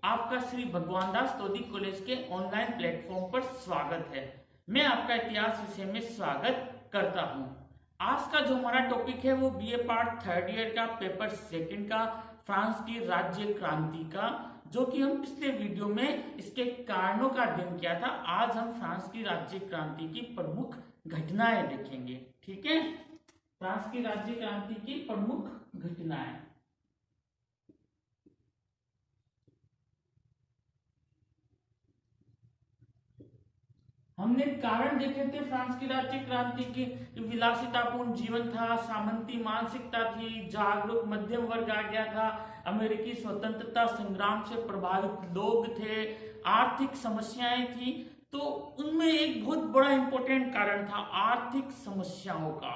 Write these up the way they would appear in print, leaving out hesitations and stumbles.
आपका श्री भगवान दास तोदी कॉलेज के ऑनलाइन प्लेटफॉर्म पर स्वागत है। मैं आपका इतिहास विषय में स्वागत करता हूं। आज का जो हमारा टॉपिक है वो बीए पार्ट थर्ड ईयर का पेपर सेकंड का फ्रांस की राज्य क्रांति का, जो कि हम पिछले वीडियो में इसके कारणों का अध्ययन किया था। आज हम फ्रांस की राज्य क्रांति की प्रमुख घटनाएं देखेंगे। ठीक है, फ्रांस की राज्य क्रांति की प्रमुख घटनाएं। हमने कारण देखे थे फ्रांस की राज्य क्रांति की। विलासितापूर्ण जीवन था, सामंती मानसिकता थी, जागरूक मध्यम वर्ग आ गया था, अमेरिकी स्वतंत्रता संग्राम से प्रभावित लोग थे, आर्थिक समस्याएं थी। तो उनमें एक बहुत बड़ा इंपॉर्टेंट कारण था आर्थिक समस्याओं का।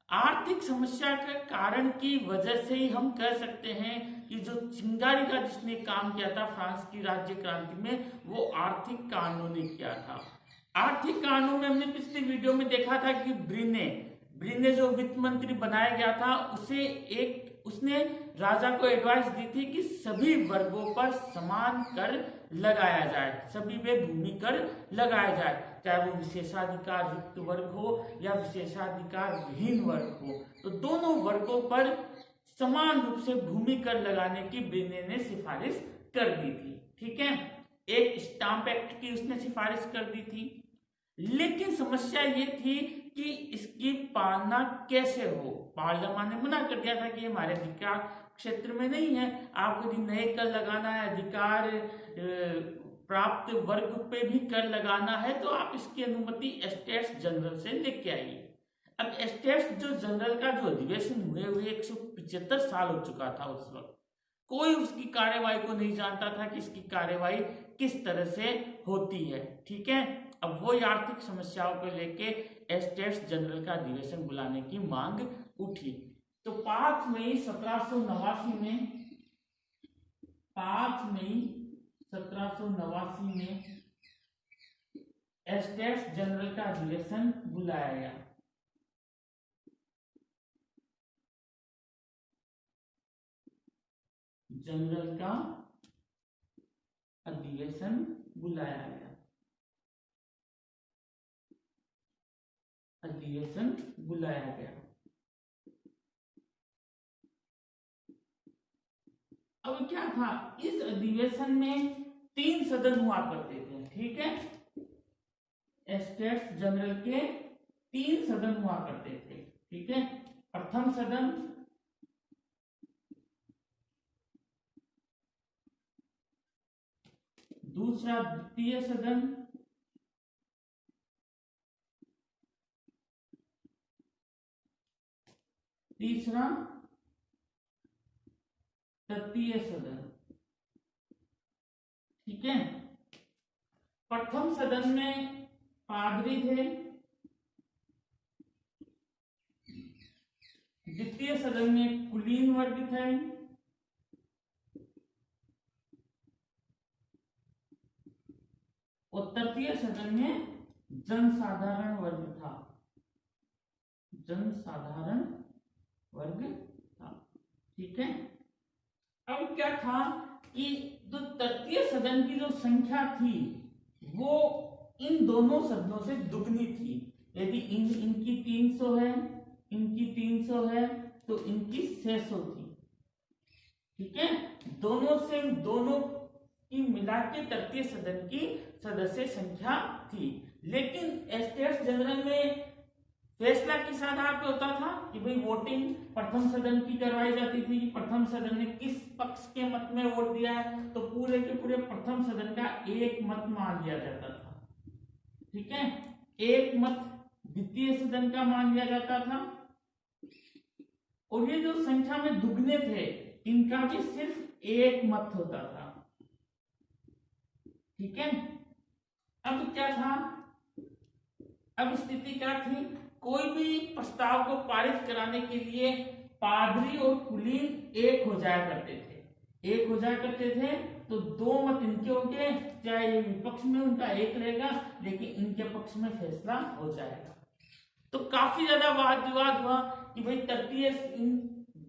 आर्थिक समस्या के कारण की वजह से ही हम कह सकते हैं कि जो चिंगारी का जिसने काम किया था फ्रांस की राज्य क्रांति में, वो आर्थिक कानूनों ने किया था। आर्थिक कानून में हमने पिछले वीडियो में देखा था कि ब्रिने जो वित्त मंत्री बनाया गया था, उसने राजा को एडवाइस दी थी कि सभी वर्गों पर समान कर लगाया जाए, सभी पे भूमि कर लगाया जाए, चाहे वो विशेषाधिकार युक्त वर्ग हो या विशेषाधिकार विहीन वर्ग हो। तो दोनों वर्गों पर समान रूप से भूमि कर लगाने की ब्रिने ने सिफारिश कर दी थी। ठीक है, एक स्टाम्प एक्ट की उसने सिफारिश कर दी थी। लेकिन समस्या ये थी कि इसकी पालना कैसे हो। पार्लियामेंट ने मना कर दिया था कि हमारे अधिकार क्षेत्र में नहीं है, आपको यदि नए कर लगाना है, अधिकार प्राप्त वर्ग पे भी कर लगाना है, तो आप इसकी अनुमति स्टेट्स जनरल से लेके आइए। अब स्टेट्स जो जनरल का जो अधिवेशन हुए 175 साल हो चुका था उस वक्त, कोई उसकी कार्यवाही को नहीं जानता था कि इसकी कार्यवाही किस तरह से होती है। ठीक है, अब वो आर्थिक समस्याओं को लेके स्टेट्स जनरल का अधिवेशन बुलाने की मांग उठी। तो 5 मई 1789 में स्टेट्स जनरल का अधिवेशन बुलाया गया। जनरल का अधिवेशन बुलाया गया। अब क्या था, इस अधिवेशन में 3 सदन हुआ करते थे। ठीक है, स्टेट्स जनरल के 3 सदन हुआ करते थे। ठीक है, प्रथम सदन, दूसरा द्वितीय सदन, तीसरा तृतीय सदन। ठीक है, प्रथम सदन में पादरी थे, द्वितीय सदन में कुलीन वर्ग थे, और तृतीय सदन में जनसाधारण वर्ग था। ठीक है, अब क्या था कि जो तृतीय सदन की जो संख्या थी वो इन दोनों सदनों से दुगनी थी। यदि इनकी 300 है, इनकी 300 है, तो इनकी 600 थी। ठीक है, दोनों की मिला के तृतीय सदन की सदस्य संख्या थी। लेकिन स्टेट्स जनरल में फैसला किस आधार पे होता था कि भाई वोटिंग प्रथम सदन की करवाई जाती थी कि प्रथम सदन ने किस पक्ष के मत में वोट दिया है, तो पूरे के पूरे प्रथम सदन का एक मत मान लिया जाता था। ठीक है, एक मत द्वितीय सदन का मान लिया जाता था, और ये जो संख्या में दुगने थे इनका भी सिर्फ एक मत होता था। ठीक है, अब क्या था, अब स्थिति क्या थी, कोई भी प्रस्ताव को पारित कराने के लिए पादरी और कुलीन एक हो जाया करते थे। तो 2 मत इनके होंगे, चाहे ये विपक्ष में उनका एक रहेगा, लेकिन इनके पक्ष में फैसला हो जाएगा। तो काफी ज्यादा वाद विवाद हुआ कि भाई तृतीय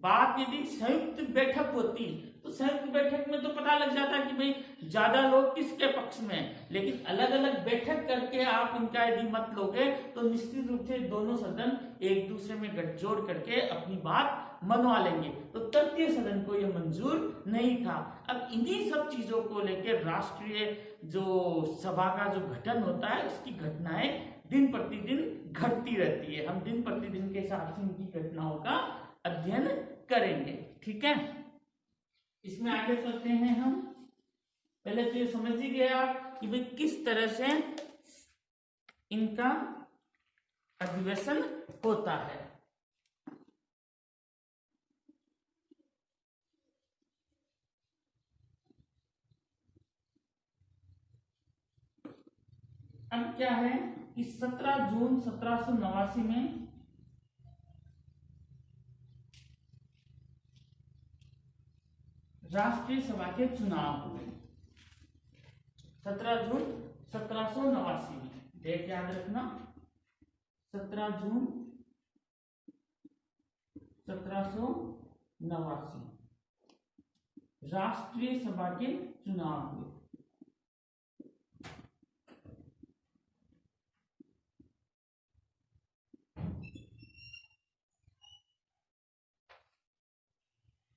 बात यदि संयुक्त बैठक होती तो संयुक्त बैठक में तो पता लग जाता है कि भाई ज्यादा लोग किसके पक्ष में हैं, लेकिन अलग अलग बैठक करके आप इनका यदि मत लोगे तो निश्चित रूप से दोनों सदन एक दूसरे में गठजोड़ करके अपनी बात मनवा लेंगे। तो तृतीय सदन को यह मंजूर नहीं था। अब इन्हीं सब चीजों को लेकर राष्ट्रीय जो सभा का जो गठन होता है उसकी घटनाएं दिन प्रतिदिन घटती रहती है। हम दिन प्रतिदिन के हिसाब से इनकी घटनाओं का अध्ययन करेंगे। ठीक है, इसमें आगे चलते हैं हम। पहले तो ये समझ ही गया कि भाई किस तरह से इनका अधिवेशन होता है। अब क्या है कि 17 जून 1789 में राष्ट्रीय सभा के चुनाव हुए। 17 जून 1789 में, डेट याद रखना, 17 जून 1789 राष्ट्रीय सभा के चुनाव हुए।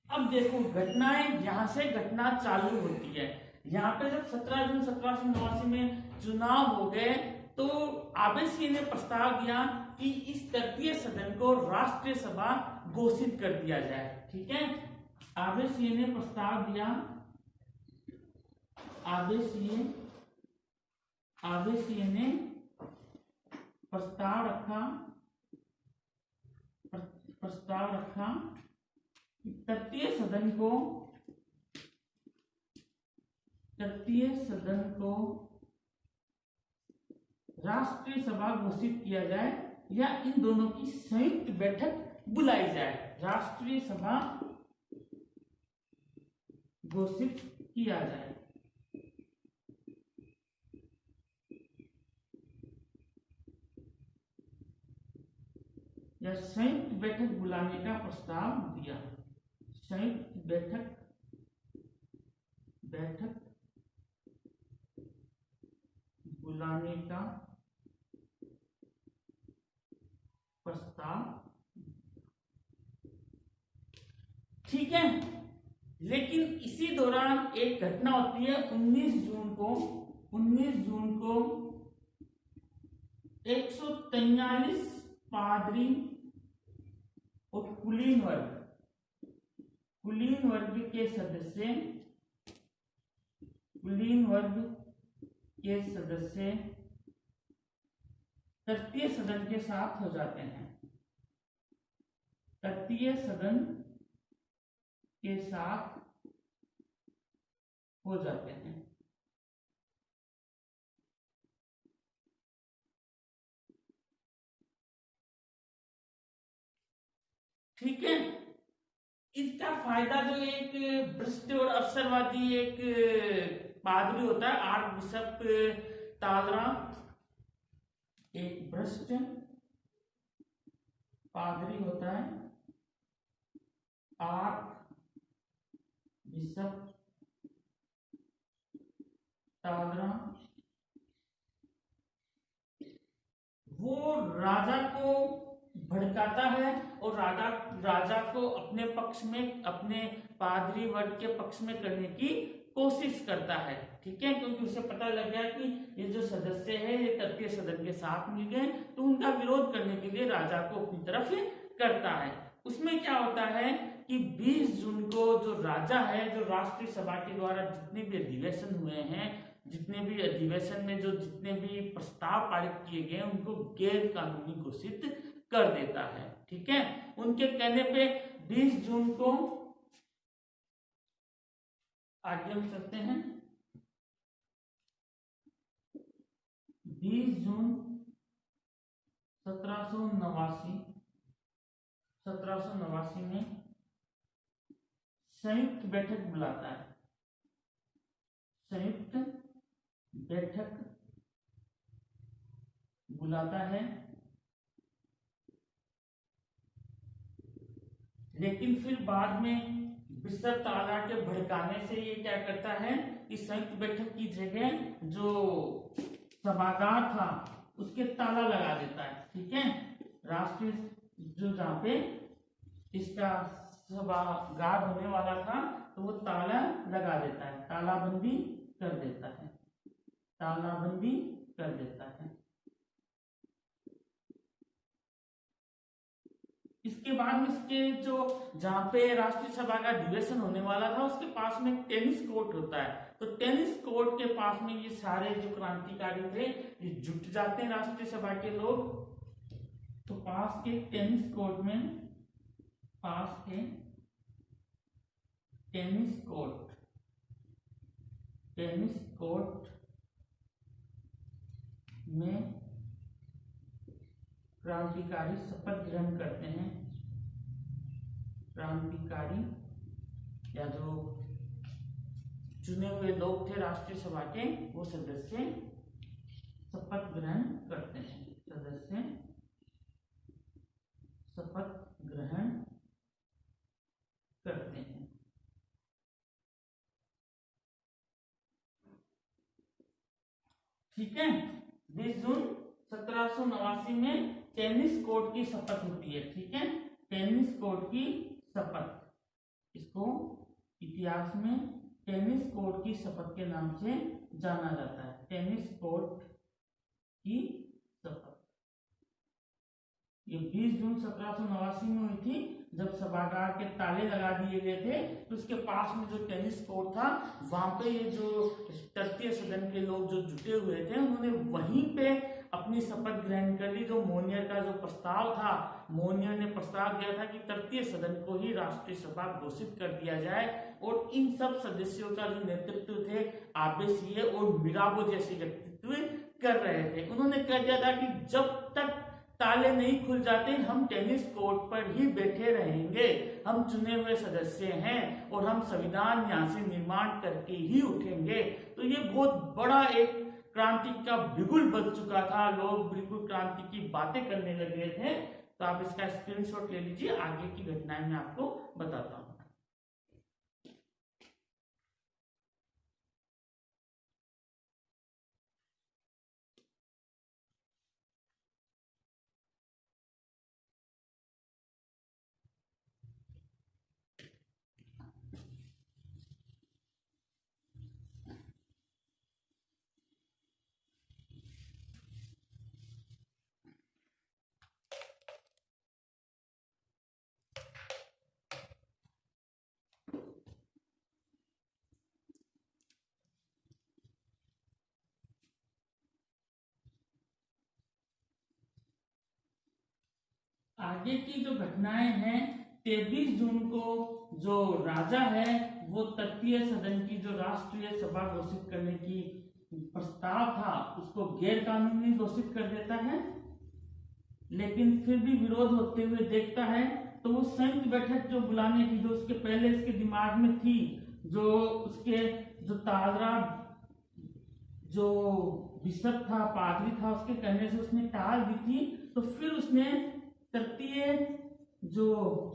अब देखो घटनाएं यहां से घटना चालू होती है। यहाँ पे जब 17 जून 1789 में चुनाव हो गए तो आबे सिंह ने प्रस्ताव दिया कि इस तृतीय सदन को राष्ट्रीय सभा घोषित कर दिया जाए। ठीक है, आबे सिंह ने प्रस्ताव दिया, आबे सिंह ने प्रस्ताव रखा तृतीय सदन को राष्ट्रीय सभा घोषित किया जाए या इन दोनों की संयुक्त बैठक बुलाई जाए। राष्ट्रीय सभा घोषित किया जाए या संयुक्त बैठक बुलाने का प्रस्ताव दिया। संयुक्त बैठक बुलाने का प्रस्ताव। ठीक है, लेकिन इसी दौरान एक घटना होती है। 19 जून को 143 पादरी और कुलीन वर्ग के सदस्य तृतीय सदन के साथ हो जाते हैं। तृतीय सदन के साथ हो जाते हैं। ठीक है, इसका फायदा जो एक भ्रष्ट और अवसरवादी एक पादरी होता है, आर्क बिशप तालरा, एक भ्रष्ट पादरी होता है, आर्क बिशप तालरा, वो राजा को भड़काता है और राजा को अपने पक्ष में, अपने पादरी वर्ग के पक्ष में करने की कोशिश करता है। ठीक है, क्योंकि उसे पता लग गया कि ये जो सदस्य है ये तृतीय सदन के साथ मिल गए, तो उनका विरोध करने के लिए राजा को अपनी तरफ करता है। उसमें क्या होता है कि 20 जून को जो राजा है, जो राष्ट्रीय सभा के द्वारा जितने भी अधिवेशन हुए हैं, जितने भी अधिवेशन में जो जितने भी प्रस्ताव पारित किए गए उनको गैर कानूनी घोषित कर देता है। ठीक है, उनके कहने पे 20 जून को, आगे हम चलते हैं, 20 जून 1789 में संयुक्त बैठक बुलाता है। संयुक्त बैठक बुलाता है, लेकिन फिर बाद में बिशप ताला के भड़काने से ये क्या करता है कि संयुक्त बैठक की जगह जो सभागार था उसके ताला लगा देता है। ठीक है, राष्ट्रीय जो जहाँ पे इसका सभागार होने वाला था तो वो ताला लगा देता है, तालाबंदी कर देता है, तालाबंदी कर देता है। इसके बाद में इसके जो जहाँ पे राष्ट्रीय सभा का अधिवेशन होने वाला था उसके पास में टेनिस कोर्ट होता है, तो टेनिस कोर्ट के पास में ये सारे जो क्रांतिकारी थे ये जुट जाते हैं राष्ट्रीय सभा के लोग। तो पास के टेनिस कोर्ट में, पास के टेनिस कोर्ट, टेनिस कोर्ट में क्रांतिकारी शपथ ग्रहण करते हैं। क्रांतिकारी या जो चुने हुए लोग थे राष्ट्रीय सभा के वो सदस्य शपथ ग्रहण करते हैं, सदस्य शपथ ग्रहण करते हैं। ठीक है, 20 जून 1789 में टेनिस कोर्ट की शपथ होती है। ठीक है, टेनिस कोर्ट की शपथ, इसको इतिहास में टेनिस कोर्ट की शपथ के नाम से जाना जाता है, टेनिस कोर्ट की शपथ। ये 20 जून 1789 में हुई थी, जब सभागार के ताले लगा दिए गए थे तो उसके पास में जो टेनिस कोर्ट था वहां पे ये जो तृतीय सदन के लोग जो जुटे हुए थे उन्होंने वहीं पे अपनी शपथ ग्रहण कर ली। जो मोनियर का जो प्रस्ताव था, मोनियर ने प्रस्ताव दिया था कि तृतीय सदन को ही राष्ट्रीय सभा घोषित कर दिया जाए और इन सब सदस्यों का जो नेतृत्व थे आबेसिये और मिराबो जैसे व्यक्तित्व कर रहे थे। उन्होंने कह दिया था कि जब तक ताले नहीं खुल जाते हम टेनिस कोर्ट पर ही बैठे रहेंगे, हम चुने हुए सदस्य हैं और हम संविधान यहाँ से निर्माण करके ही उठेंगे। तो ये बहुत बड़ा एक क्रांति का बिगुल बज चुका था, लोग बिल्कुल क्रांति की बातें करने लगे थे। तो आप इसका स्क्रीनशॉट ले लीजिए, आगे की घटनाएं मैं आपको बताता हूँ। आगे की जो घटनाएं हैं, 23 जून को जो राजा है वो तृतीय सदन की जो राष्ट्रीय सभा घोषित करने की प्रस्ताव था उसको गैर कानूनी घोषित कर देता है, लेकिन फिर भी विरोध होते हुए देखता है। तो वो संयुक्त बैठक जो बुलाने की जो उसके पहले इसके दिमाग में थी, जो उसके जो ताजरा जो बिशप था, पादरी था, उसके कहने से उसने टाल दी थी। तो फिर उसने तृतीय जो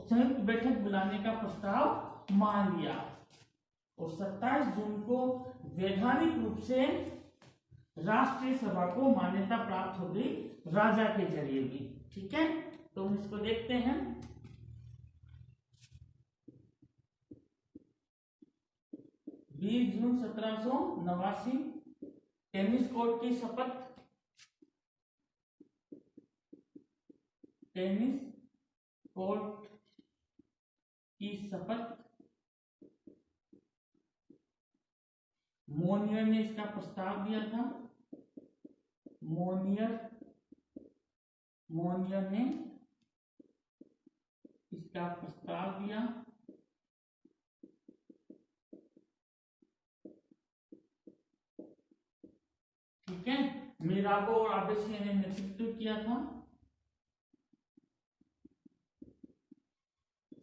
संयुक्त बैठक बुलाने का प्रस्ताव मान लिया और 27 जून को वैधानिक रूप से राष्ट्रीय सभा को मान्यता प्राप्त हो गई राजा के जरिए भी। ठीक है, तो हम इसको देखते हैं। बीस जून 1789 टेनिस कोर्ट की शपथ, टेनिस कोर्ट की शपथ, मोनियर ने इसका प्रस्ताव दिया था, मोनियर ने इसका प्रस्ताव दिया। ठीक है, मिराबो और आबेसिये ने नेतृत्व किया था,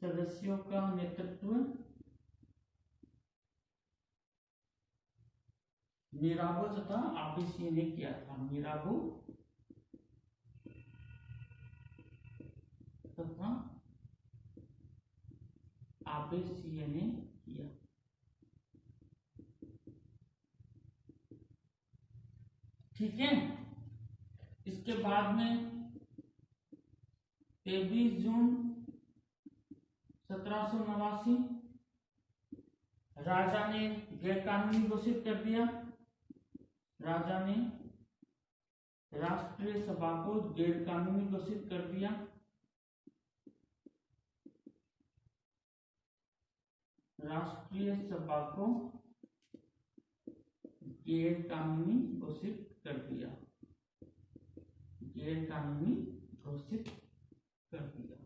सदस्यों का नेतृत्व मिराबो तथा आबेसिये ने किया था, मिराबो तथा आपेसिया ने किया। ठीक है, इसके बाद में 23 जून 1789 राजा ने गैरकानूनी घोषित कर दिया। राजा ने राष्ट्रीय सभा को गैरकानूनी घोषित कर दिया। राष्ट्रीय सभा को गैरकानूनी घोषित कर दिया। गैरकानूनी घोषित कर दिया।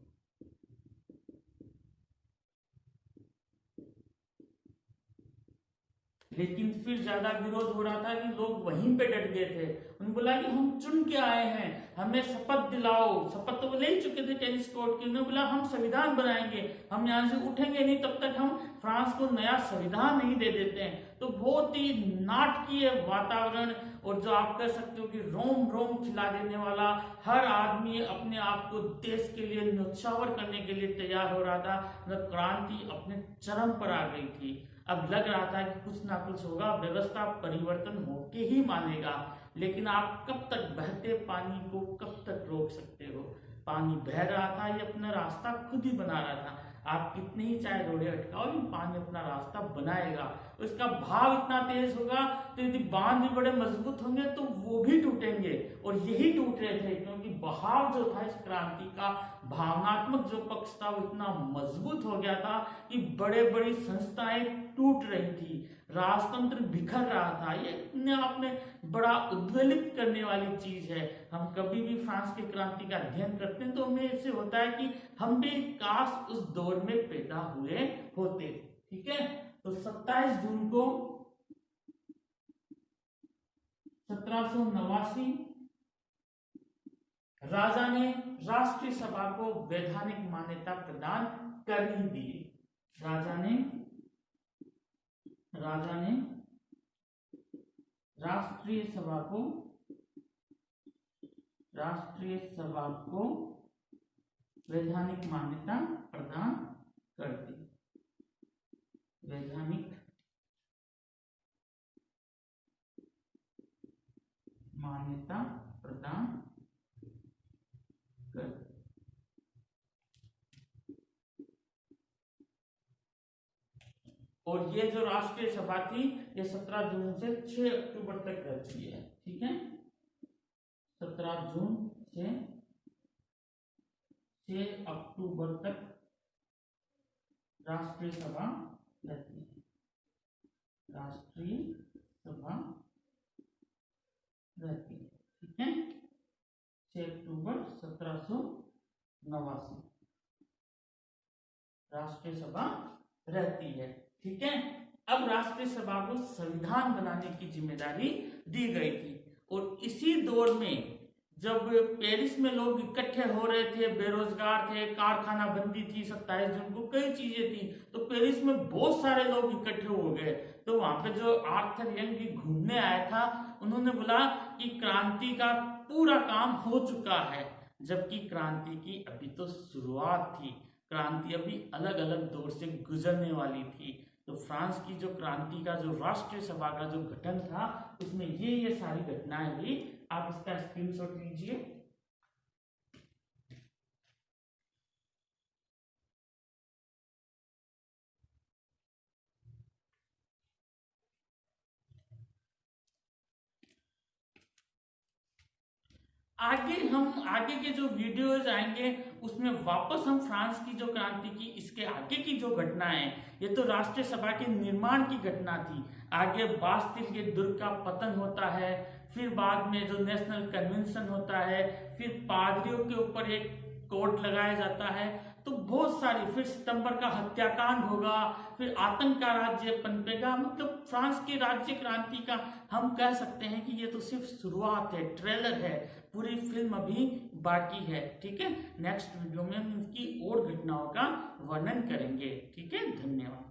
लेकिन फिर ज्यादा विरोध हो रहा था कि लोग वहीं पे डट गए थे। उन्होंने बोला कि हम चुन के आए हैं, हमें शपथ दिलाओ। शपथ तो वो ले ही चुके थे टेनिस कोर्ट की। उन्होंने बोला हम संविधान बनाएंगे, हम यहाँ से उठेंगे नहीं तब तक हम फ्रांस को नया संविधान नहीं दे देते हैं। तो बहुत ही नाटकीय वातावरण, और जो आप कह सकते हो कि रोम रोम खिला देने वाला, हर आदमी अपने आप को देश के लिए न्यौछावर करने के लिए तैयार हो रहा था। क्रांति अपने चरम पर आ गई थी। अब लग रहा था कि कुछ ना कुछ होगा, व्यवस्था परिवर्तन होके ही मानेगा। लेकिन आप कब तक बहते पानी को कब तक रोक सकते हो? पानी बह रहा था, ये अपना रास्ता खुद ही बना रहा था। आप कितने ही चाहे रोड़े अटकाओ, ये पानी अपना रास्ता बनाएगा। उसका भाव इतना तेज होगा तो यदि बांध भी बड़े मजबूत होंगे तो वो भी टूटेंगे। और यही टूट रहे थे, क्योंकि बहाव जो था इस क्रांति का, भावनात्मक जो पक्ष था वो इतना मजबूत हो गया था कि बड़े बड़ी संस्थाएं टूट रही थी, राजतंत्र बिखर रहा था। ये अपने आप में बड़ा उद्वेलित करने वाली चीज है। हम कभी भी फ्रांस की क्रांति का अध्ययन करते हैं तो हमें ऐसे होता है कि हम भी काश उस दौर में पैदा हुए होते। ठीक है, तो 27 जून को 1789 राजा ने राष्ट्रीय सभा को वैधानिक मान्यता प्रदान कर ही दी। राजा ने राष्ट्रीय सभा को वैधानिक मान्यता प्रदान कर दी। वैधानिक मान्यता प्रदान कर दी। और ये जो राष्ट्रीय सभा थी ये 17 जून से 6 अक्टूबर तक रहती है। ठीक है, 17 जून से 6 अक्टूबर तक राष्ट्रीय सभा रहती है। राष्ट्रीय सभा रहती है। ठीक है, 6 अक्टूबर 1789 राष्ट्रीय सभा रहती है। ठीक है, अब राष्ट्रीय सभा को संविधान बनाने की जिम्मेदारी दी गई थी। और इसी दौर में जब पेरिस में लोग इकट्ठे हो रहे थे, बेरोजगार थे, कारखाना बंदी थी, 27 जून को कई चीजें थी, तो पेरिस में बहुत सारे लोग इकट्ठे हो गए। तो वहां पे जो आर्थर यंग भी घूमने आया था, उन्होंने बोला कि क्रांति का पूरा काम हो चुका है, जबकि क्रांति की अभी तो शुरुआत थी। क्रांति अभी अलग अलग दौर से गुजरने वाली थी। तो फ्रांस की जो क्रांति का जो राष्ट्रीय सभा का जो गठन था, उसमें ये सारी घटनाएं हुई। आप इसका स्क्रीनशॉट लीजिए। आगे के जो वीडियोज आएंगे उसमें वापस हम फ्रांस की जो क्रांति की इसके आगे की जो घटनाएं, ये तो राष्ट्रीय सभा के निर्माण की घटना थी। आगे बास्तिल के दुर्ग का पतन होता है, फिर बाद में जो नेशनल कन्वेंशन होता है, फिर पादरियों के ऊपर एक कोर्ट लगाया जाता है। तो बहुत सारी, फिर सितंबर का हत्याकांड होगा, फिर आतंक का राज्य पनपेगा। मतलब फ्रांस की राज्य क्रांति का हम कह सकते हैं कि ये तो सिर्फ शुरुआत है, ट्रेलर है, पूरी फिल्म अभी बाकी है। ठीक है, नेक्स्ट वीडियो में हम इसकी और घटनाओं का वर्णन करेंगे। ठीक है, धन्यवाद।